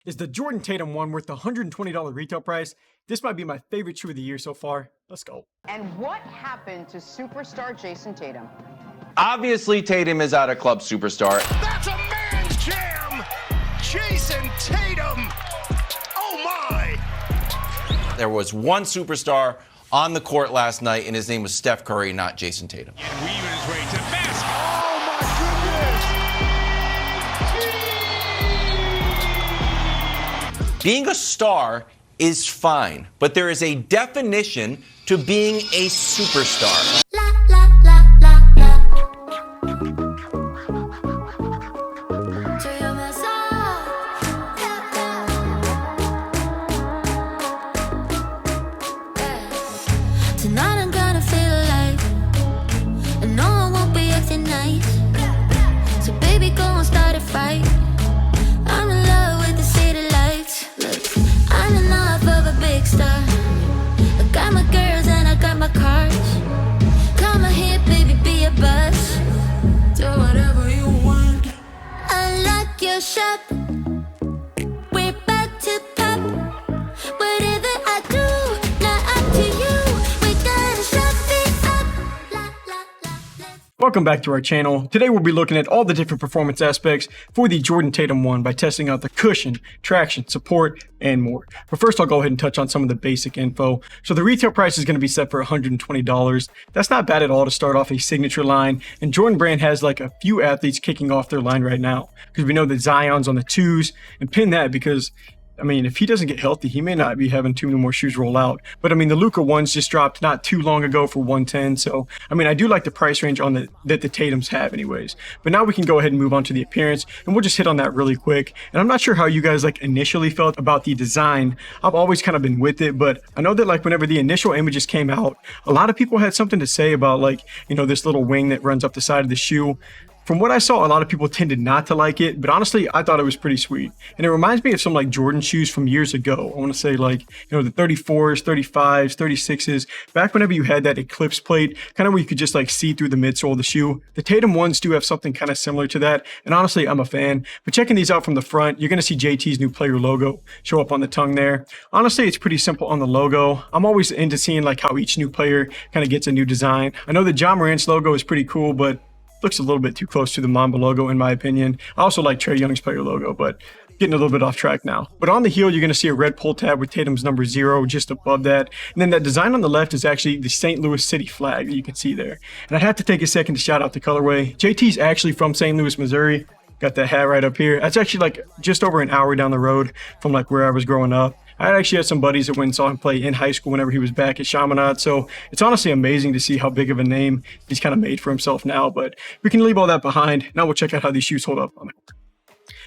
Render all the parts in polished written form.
Is the Jordan Tatum one worth the $120 retail price? This might be my favorite shoe of the year so far. Let's go. And what happened to superstar Jason Tatum? Obviously, Tatum is out of club superstar. That's a man's jam! Jason Tatum! Oh my! There was one superstar on the court last night, and his name was Steph Curry, not Jason Tatum. And weaving his way to the basket. Oh my goodness! Being a star is fine, but there is a definition to being a superstar. Tonight I'm gonna feel alive, and no one won't be acting nice. So baby, go and start a fight. I'm in love with the city lights. Look, I'm enough of a big star. I got my girls and I got my cars. Come on here, baby, be a buzz. Do whatever you want. I like your shop. We're about to pop. Whatever I do, not up to you. Welcome back to our channel. Today we'll be looking at all the different performance aspects for the Jordan Tatum 1 by testing out the cushion, traction, support, and more. But first I'll go ahead and touch on some of the basic info. So the retail price is going to be set for $120. That's not bad at all to start off a signature line, and Jordan Brand has like a few athletes kicking off their line right now, because we know that Zion's on the 2s, and pin that because I mean, if he doesn't get healthy, he may not be having too many more shoes roll out. But I mean, the Luka ones just dropped not too long ago for $110. So, I mean, I do like the price range on that the Tatums have anyways. But now we can go ahead and move on to the appearance, and we'll just hit on that really quick. And I'm not sure how you guys like initially felt about the design. I've always kind of been with it, but I know that like whenever the initial images came out, a lot of people had something to say about like, you know, this little wing that runs up the side of the shoe. From what I saw, a lot of people tended not to like it, but honestly, I thought it was pretty sweet. And it reminds me of some like Jordan shoes from years ago. I want to say like, you know, the 34s, 35s, 36s, back whenever you had that eclipse plate, kind of where you could just like see through the midsole of the shoe. The Tatum ones do have something kind of similar to that. And honestly, I'm a fan. But checking these out from the front, you're going to see JT's new player logo show up on the tongue there. Honestly, it's pretty simple on the logo. I'm always into seeing like how each new player kind of gets a new design. I know the Ja Morant's logo is pretty cool, but looks a little bit too close to the Mamba logo in my opinion. I also like Trae Young's player logo, but getting a little bit off track now. But on the heel, you're going to see a red pull tab with Tatum's number 0 just above that. And then that design on the left is actually the St. Louis City flag that you can see there. And I have to take a second to shout out the colorway. JT's actually from St. Louis, Missouri. Got that hat right up here. That's actually like just over an hour down the road from like where I was growing up. I actually had some buddies that went and saw him play in high school whenever he was back at Chaminade. So it's honestly amazing to see how big of a name he's kind of made for himself now. But we can leave all that behind. Now we'll check out how these shoes hold up on the court.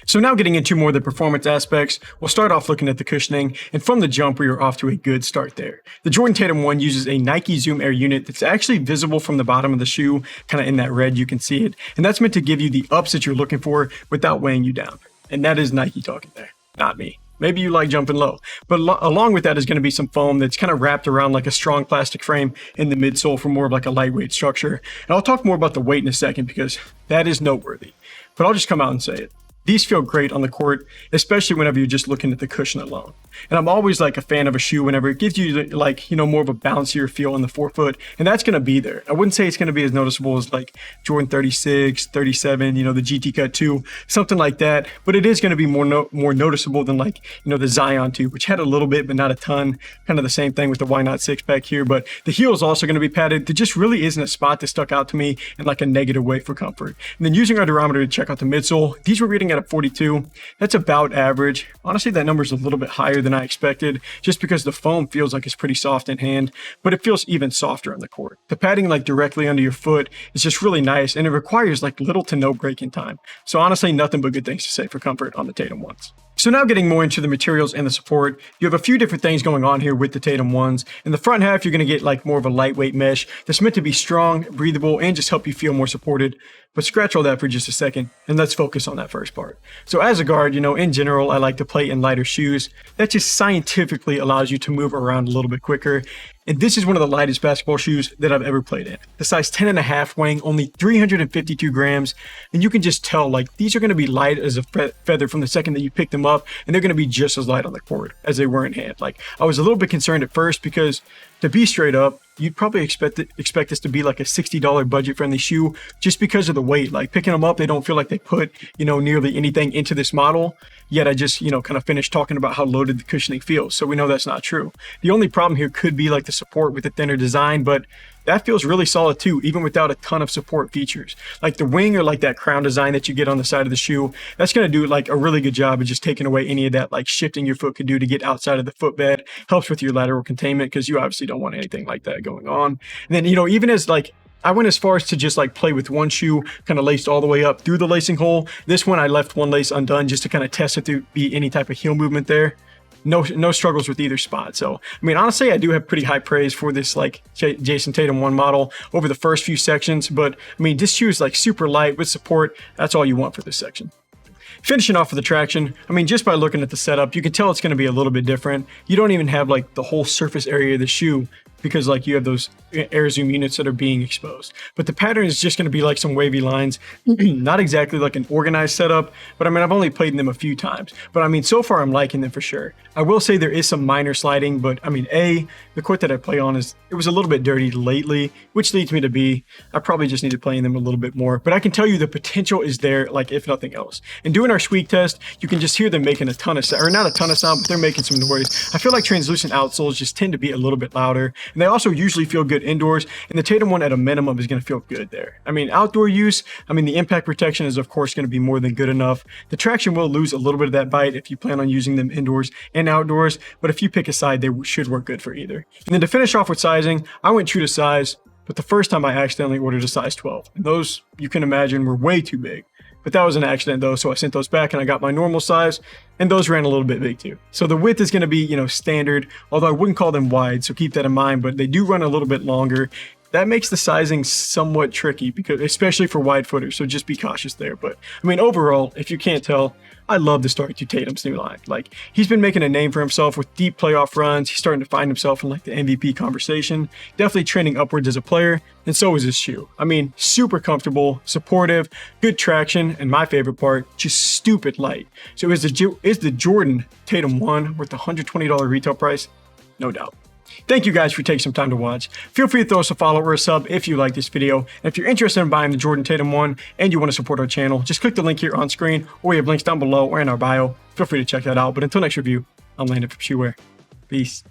So now getting into more of the performance aspects, we'll start off looking at the cushioning, and from the jump, we are off to a good start there. The Jordan Tatum 1 uses a Nike Zoom Air unit that's actually visible from the bottom of the shoe, kind of in that red, you can see it. And that's meant to give you the ups that you're looking for without weighing you down. And that is Nike talking there, not me. Maybe you like jumping low, but along with that is going to be some foam that's kind of wrapped around like a strong plastic frame in the midsole for more of like a lightweight structure. And I'll talk more about the weight in a second because that is noteworthy, but I'll just come out and say it. These feel great on the court, especially whenever you're just looking at the cushion alone. And I'm always like a fan of a shoe whenever it gives you like, you know, more of a bouncier feel in the forefoot, and that's going to be there. I wouldn't say it's going to be as noticeable as like Jordan 36, 37, you know, the GT Cut 2, something like that, but it is going to be more noticeable than like, you know, the Zion 2, which had a little bit, but not a ton. Kind of the same thing with the Why Not 6 back here, but the heel is also going to be padded. There just really isn't a spot that stuck out to me in like a negative way for comfort. And then using our durometer to check out the midsole, these were reading at a 42. That's about average. Honestly, that number is a little bit higher than I expected, just because the foam feels like it's pretty soft in hand, but it feels even softer on the court. The padding like directly under your foot is just really nice, and it requires like little to no break-in time. So honestly, nothing but good things to say for comfort on the Tatum 1s. So now getting more into the materials and the support, you have a few different things going on here with the Tatum 1s. In the front half, you're going to get like more of a lightweight mesh that's meant to be strong, breathable, and just help you feel more supported. But scratch all that for just a second, and let's focus on that first part. So as a guard, you know, in general, I like to play in lighter shoes. That just scientifically allows you to move around a little bit quicker. And this is one of the lightest basketball shoes that I've ever played in. The size 10.5, weighing only 352 grams. And you can just tell, like, these are going to be light as a feather from the second that you pick them up, and they're going to be just as light on the court as they were in hand. Like, I was a little bit concerned at first because, to be straight up, you'd probably expect this to be like a $60 budget-friendly shoe just because of the weight. Like, picking them up, they don't feel like they put, nearly anything into this model. Yet I just, kind of finished talking about how loaded the cushioning feels, so we know that's not true. The only problem here could be like the support with the thinner design, but that feels really solid too, even without a ton of support features. Like the wing, or like that crown design that you get on the side of the shoe, that's going to do like a really good job of just taking away any of that like shifting your foot could do to get outside of the footbed. Helps with your lateral containment because you obviously don't want anything like that going on. And then, even as like, I went as far as to just like play with one shoe kind of laced all the way up through the lacing hole. This one I left one lace undone just to kind of test if there be any type of heel movement there. No struggles with either spot. So, I mean, honestly, I do have pretty high praise for this like Jason Tatum 1 model over the first few sections. But I mean, this shoe is like super light with support. That's all you want for this section. Finishing off with the traction, I mean, just by looking at the setup, you can tell it's going to be a little bit different. You don't even have like the whole surface area of the shoe because like you have those air zoom units that are being exposed. But the pattern is just going to be like some wavy lines, not exactly like an organized setup, but I mean, I've only played in them a few times, but I mean, so far I'm liking them for sure. I will say there is some minor sliding, but I mean, the court that I play on it was a little bit dirty lately, which leads me to B, I probably just need to play in them a little bit more, but I can tell you the potential is there, like if nothing else. And doing our squeak test, you can just hear them making a ton of sound, or not a ton of sound, but they're making some noise. I feel like translucent outsoles just tend to be a little bit louder, and they also usually feel good indoors, and the Tatum one at a minimum is going to feel good there. I mean, outdoor use, I mean, the impact protection is of course going to be more than good enough. The traction will lose a little bit of that bite if you plan on using them indoors and outdoors, but if you pick a side, they should work good for either. And then to finish off with sizing, I went true to size, but the first time I accidentally ordered a size 12, and those, you can imagine, were way too big. But that was an accident though, so I sent those back and I got my normal size, and those ran a little bit big too. So the width is going to be, standard, although I wouldn't call them wide, so keep that in mind, but they do run a little bit longer. That makes the sizing somewhat tricky, because especially for wide footers, so just be cautious there. But I mean, overall, if you can't tell, I love the start to Tatum's new line. Like, he's been making a name for himself with deep playoff runs. He's starting to find himself in like the MVP conversation. Definitely trending upwards as a player, and so is his shoe. I mean, super comfortable, supportive, good traction, and my favorite part, just stupid light. So is the Jordan Tatum 1 worth the $120 retail price? No doubt. Thank you guys for taking some time to watch. Feel free to throw us a follow or a sub if you like this video. And if you're interested in buying the Jordan Tatum 1 and you want to support our channel, just click the link here on screen, or we have links down below or in our bio. Feel free to check that out. But until next review, I'm Landon from Shoewear. Peace.